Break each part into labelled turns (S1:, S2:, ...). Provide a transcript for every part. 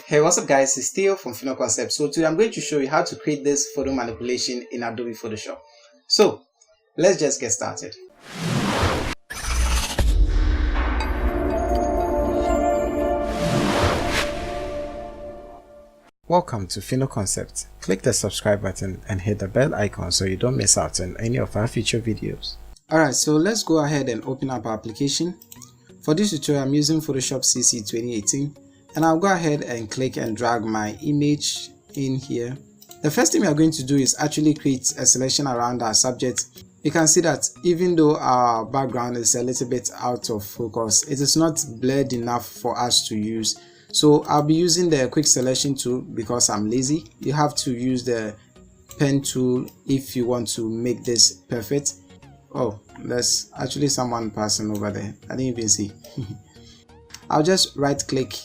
S1: Hey, what's up guys, it's Theo from Concept. So today I'm going to show you how to create this photo manipulation in Adobe Photoshop. So let's just get started. Welcome to Concept. Click the subscribe button and hit the bell icon so you don't miss out on any of our future videos. Alright, so let's go ahead and open up our application. For this tutorial I'm using Photoshop CC 2018. And I'll go ahead and click and drag my image in here. The first thing we are going to do is actually create a selection around our subject. You can see that even though our background is a little bit out of focus, it is not blurred enough for us to use. So I'll be using the quick selection tool because I'm lazy. You have to use the pen tool if you want to make this perfect. Oh, there's actually someone passing over there. I didn't even see. I'll just right click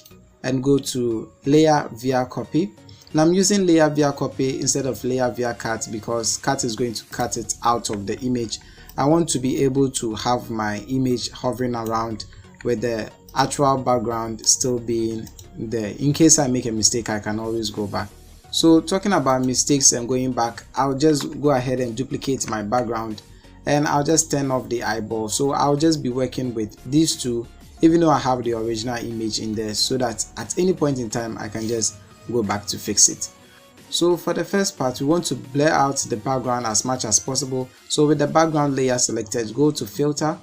S1: and go to layer via copy. Now I'm using layer via copy instead of layer via cut because cut is going to cut it out of the image. I want to be able to have my image hovering around with the actual background still being there. In case I make a mistake, I can always go back. So talking about mistakes and going back, I'll just go ahead and duplicate my background and I'll just turn off the eyeball. So I'll just be working with these two even though I have the original image in there, so that at any point in time I can just go back to fix it. So for the first part, we want to blur out the background as much as possible. So with the background layer selected, go to filter,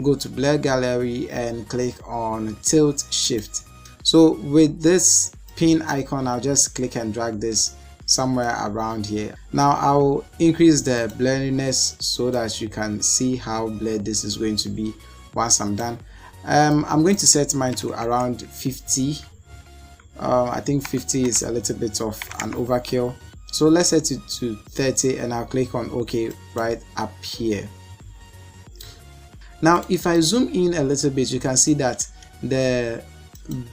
S1: go to blur gallery and click on tilt shift. So with this pin icon, I'll just click and drag this somewhere around here. Now I'll increase the blurriness so that you can see how blurred this is going to be once I'm done. I'm going to set mine to around 50. I think 50 is a little bit of an overkill, so let's set it to 30 and I'll click on OK right up here. Now if I zoom in a little bit, you can see that the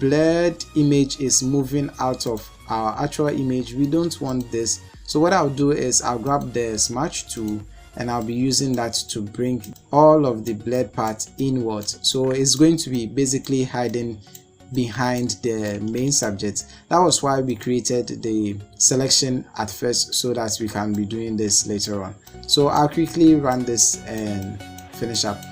S1: blurred image is moving out of our actual image. We don't want this, so what I'll do is I'll grab the smudge tool and I'll be using that to bring all of the blurred part inwards. So it's going to be basically hiding behind the main subject. That was why we created the selection at first, so that we can be doing this later on. So I'll quickly run this and finish up.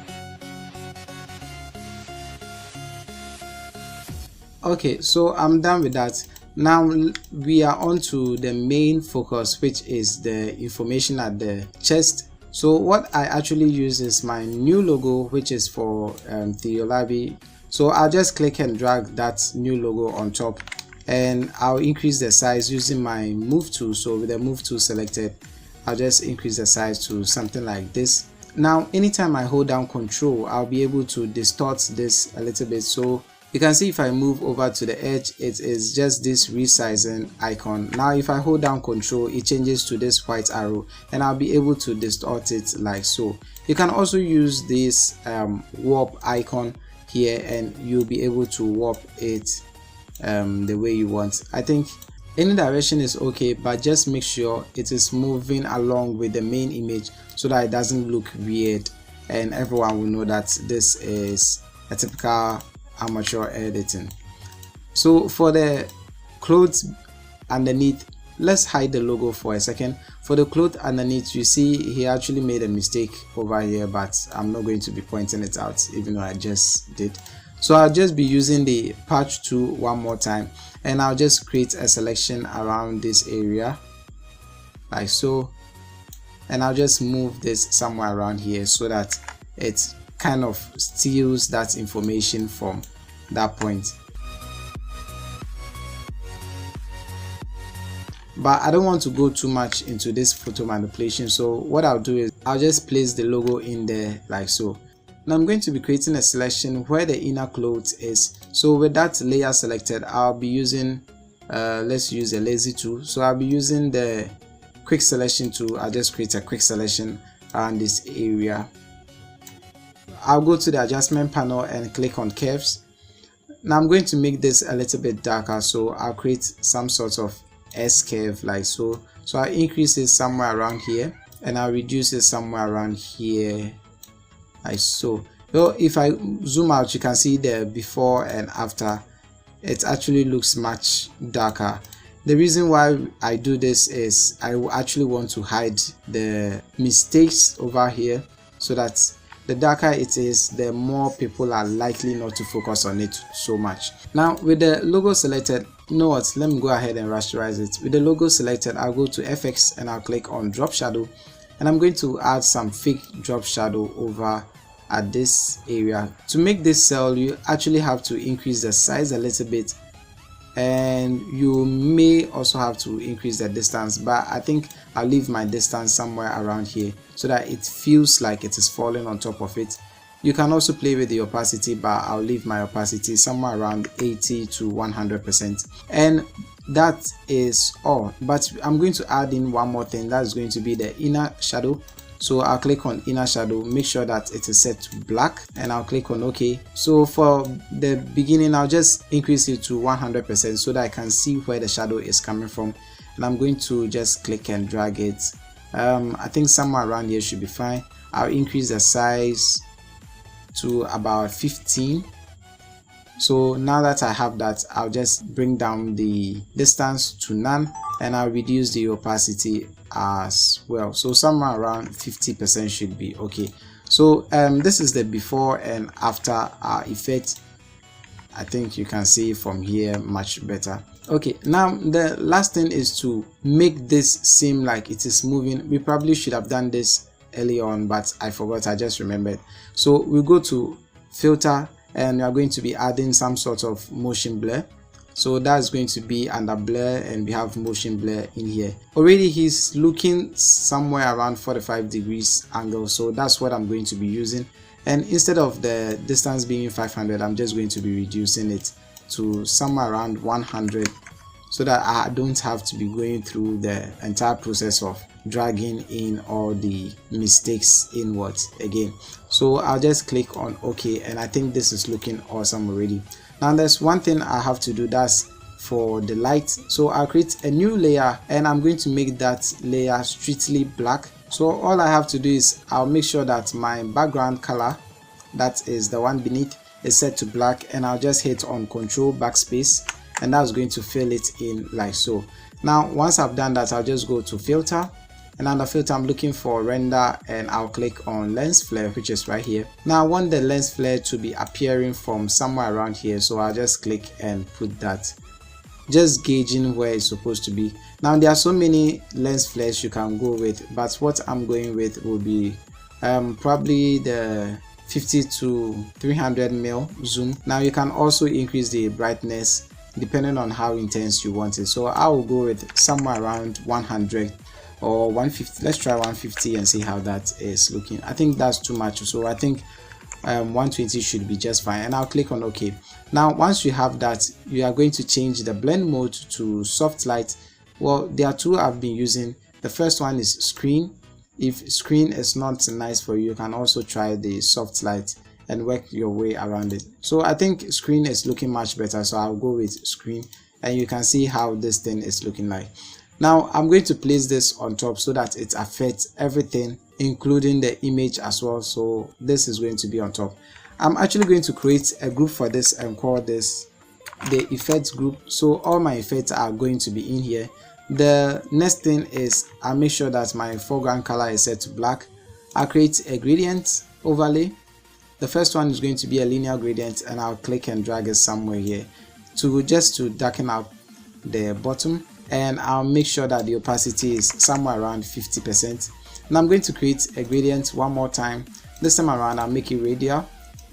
S1: Okay, so I'm done with that. Now we are on to the main focus, which is the information at the chest. So what I actually use is my new logo, which is for Theolabi. So I'll just click and drag that new logo on top and I'll increase the size using my move tool. So with the move tool selected, I'll just increase the size to something like this. Now anytime I hold down Control, I'll be able to distort this a little bit. So you can see if I move over to the edge, it is just this resizing icon. Now if I hold down Control, it changes to this white arrow and I'll be able to distort it like so. You can also use this warp icon here and you'll be able to warp it the way you want. I think any direction is okay, but just make sure it is moving along with the main image so that it doesn't look weird and everyone will know that this is a typical amateur editing. So for the clothes underneath, let's hide the logo for a second. For the cloth underneath, you see he actually made a mistake over here, but I'm not going to be pointing it out even though I just did. So I'll just be using the patch tool one more time and I'll just create a selection around this area like so, and I'll just move this somewhere around here so that it kind of steals that information from that point. But I don't want to go too much into this photo manipulation, so what I'll do is I'll just place the logo in there like so. Now I'm going to be creating a selection where the inner clothes is. So with that layer selected, I'll be using let's use a lazy tool. So I'll be using the quick selection tool. I'll just create a quick selection around this area. I'll go to the adjustment panel and click on curves. Now I'm going to make this a little bit darker, so I'll create some sort of S curve like so. So I'll increase it somewhere around here and I'll reduce it somewhere around here like so. So if I zoom out, you can see the before and after it actually looks much darker. The reason why I do this is I actually want to hide the mistakes over here, so that the darker it is, the more people are likely not to focus on it so much. Now with the logo selected, you know what, let me go ahead and rasterize it. With the logo selected, I'll go to FX and I'll click on drop shadow, and I'm going to add some fake drop shadow over at this area. To make this cell, you actually have to increase the size a little bit, and you may also have to increase the distance, but I think I'll leave my distance somewhere around here so that it feels like it is falling on top of it. You can also play with the opacity, but I'll leave my opacity somewhere around 80 to 100%, and that is all. But I'm going to add in one more thing, that's going to be the inner shadow. So I'll click on inner shadow, make sure that it is set to black, and I'll click on OK. So for the beginning, I'll just increase it to 100% so that I can see where the shadow is coming from, and I'm going to just click and drag it. I think somewhere around here should be fine. I'll increase the size to about 15. So now that I have that, I'll just bring down the distance to none, and I'll reduce the opacity as well. So somewhere around 50% should be okay. So this is the before and after effect. I think you can see from here much better. Okay, now the last thing is to make this seem like it is moving. We probably should have done this early on, but I forgot, I just remembered. So we'll go to filter, and we are going to be adding some sort of motion blur. So that's going to be under blur, and we have motion blur in here. Already he's looking somewhere around 45 degrees angle, so that's what I'm going to be using. And instead of the distance being 500, I'm just going to be reducing it to somewhere around 100, so that I don't have to be going through the entire process of dragging in all the mistakes inwards again. So I'll just click on OK, and I think this is looking awesome already. Now there's one thing I have to do, that's for the light. So I'll create a new layer, and I'm going to make that layer strictly black. So all I have to do is I'll make sure that my background color, that is the one beneath, is set to black, and I'll just hit on Control Backspace, and that's going to fill it in like so. Now once I've done that, I'll just go to filter, and under filter I'm looking for render, and I'll click on lens flare, which is right here. Now I want the lens flare to be appearing from somewhere around here, so I'll just click and put that, just gauging where it's supposed to be. Now there are so many lens flares you can go with, but what I'm going with will be probably the 50 to 300 mil zoom. Now you can also increase the brightness depending on how intense you want it. So I will go with somewhere around 100 or 150. Let's try 150 and see how that is looking. I think that's too much, so I think 120 should be just fine, and I'll click on OK. Now once you have that, you are going to change the blend mode to soft light. Well, there are two I've been using. The first one is screen. If screen is not nice for you, you can also try the soft light and work your way around it. So I think screen is looking much better, so I'll go with screen, and you can see how this thing is looking like. Now I'm going to place this on top so that it affects everything, including the image as well. So this is going to be on top. I'm actually going to create a group for this and call this the effects group. So all my effects are going to be in here. The next thing is I'll make sure that my foreground color is set to black. I'll create a gradient overlay. The first one is going to be a linear gradient, and I'll click and drag it somewhere here just to darken out the bottom, and I'll make sure that the opacity is somewhere around 50%. And I'm going to create a gradient one more time. This time around I'll make it radial,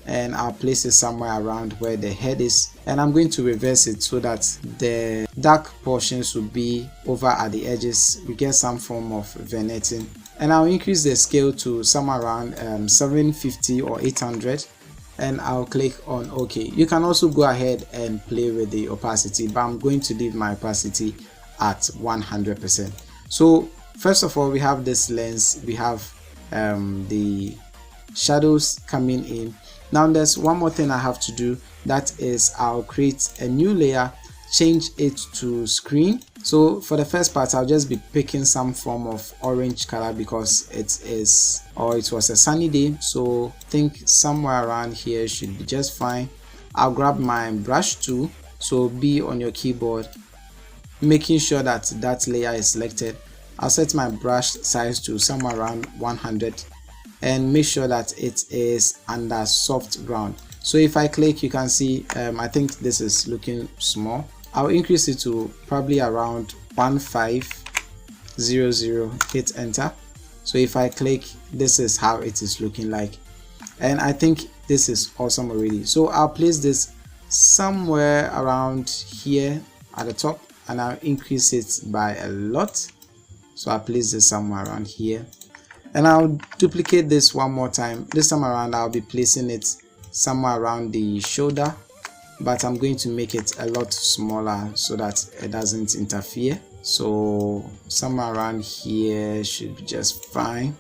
S1: and I'll place it somewhere around where the head is, and I'm going to reverse it so that the dark portions will be over at the edges. We get some form of vignetting, and I'll increase the scale to somewhere around 750 or 800, and I'll click on OK. You can also go ahead and play with the opacity, but I'm going to leave my opacity at 100%. So first of all, we have this lens, we have the shadows coming in. Now there's one more thing I have to do, that is I'll create a new layer, change it to screen. So for the first part, I'll just be picking some form of orange color because it was a sunny day, so I think somewhere around here should be just fine. I'll grab my brush tool, So B on your keyboard, making sure that that layer is selected. I'll set my brush size to somewhere around 100 and make sure that it is under soft ground. So if I click, you can see I think this is looking small. I'll increase it to probably around 1500, hit enter. So if I click, this is how it is looking like, and I think this is awesome already. So I'll place this somewhere around here at the top, and I'll increase it by a lot. So I'll place this somewhere around here, and I'll duplicate this one more time. This time around I'll be placing it somewhere around the shoulder, but I'm going to make it a lot smaller so that it doesn't interfere. So somewhere around here should be just fine,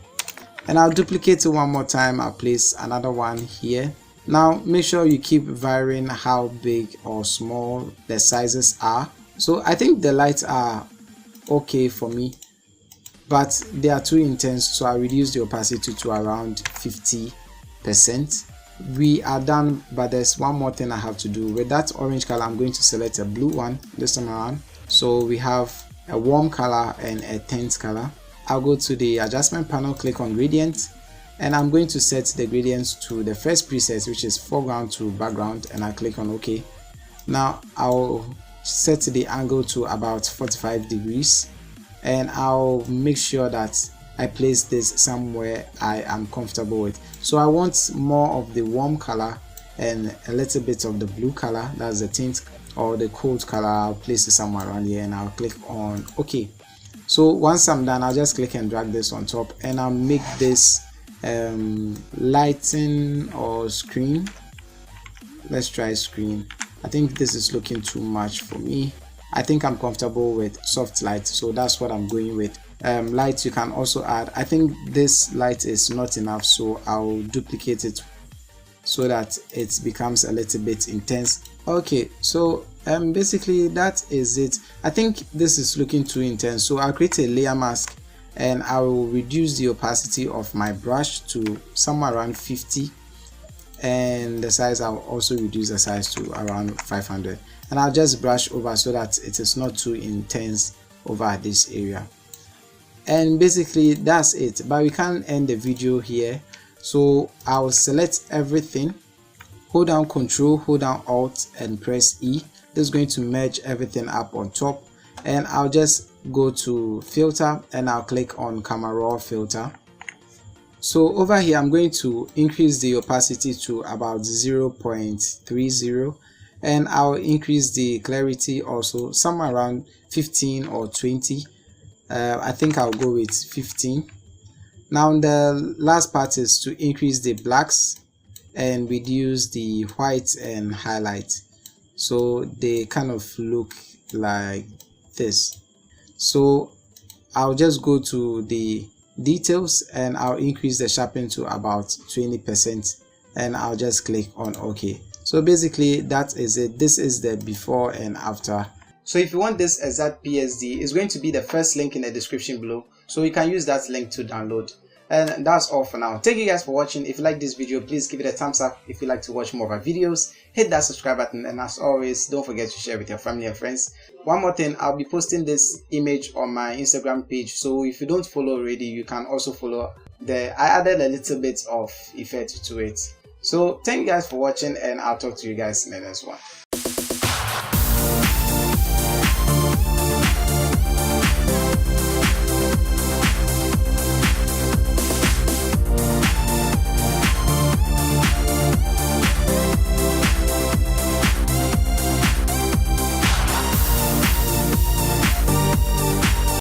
S1: and I'll duplicate it one more time. I'll place another one here. Now make sure you keep varying how big or small the sizes are. So I think the lights are okay for me, but they are too intense, so I reduce the opacity to around 50%. We are done, but there's one more thing I have to do. With that orange color, I'm going to select a blue one this time around. So we have a warm color and a tense color. I'll go to the adjustment panel, click on gradient, and I'm going to set the gradients to the first preset, which is foreground to background, and I click on OK. Now I'll set the angle to about 45 degrees, and I'll make sure that I place this somewhere I am comfortable with. So I want more of the warm color and a little bit of the blue color, that's the tint, or the cold color. I'll place it somewhere around here, and I'll click on OK. So once I'm done, I'll just click and drag this on top, and I'll make this lighten or screen. Let's try screen. I think this is looking too much for me. I think I'm comfortable with soft light, so that's what I'm going with. Light you can also add. I think this light is not enough, so I'll duplicate it so that it becomes a little bit intense. Okay, so basically that is it. I think this is looking too intense, so I'll create a layer mask, and I will reduce the opacity of my brush to somewhere around 50, and the size I'll also reduce the size to around 500, and I'll just brush over so that it is not too intense over this area. And basically that's it, but we can't end the video here, so I'll select everything, hold down Ctrl, hold down Alt, and press E. This is going to merge everything up on top, and I'll just go to filter, and I'll click on camera raw filter. So over here I'm going to increase the opacity to about 0.30, and I'll increase the clarity also somewhere around 15 or 20. I think I'll go with 15. Now the last part is to increase the blacks and reduce the white and highlight, so they kind of look like this. So I'll just go to the details, and I'll increase the sharpen to about 20%, and I'll just click on OK. So basically that is it. This is the before and after. So if you want this exact PSD, it's going to be the first link in the description below, so you can use that link to download. And that's all for now. Thank you guys for watching. If you like this video, please give it a thumbs up. If you'd like to watch more of our videos, hit that subscribe button, and as always, don't forget to share with your family and friends. One more thing, I'll be posting this image on my Instagram page, so if you don't follow already, you can also follow there. I added a little bit of effect to it. So thank you guys for watching, and I'll talk to you guys in the next one.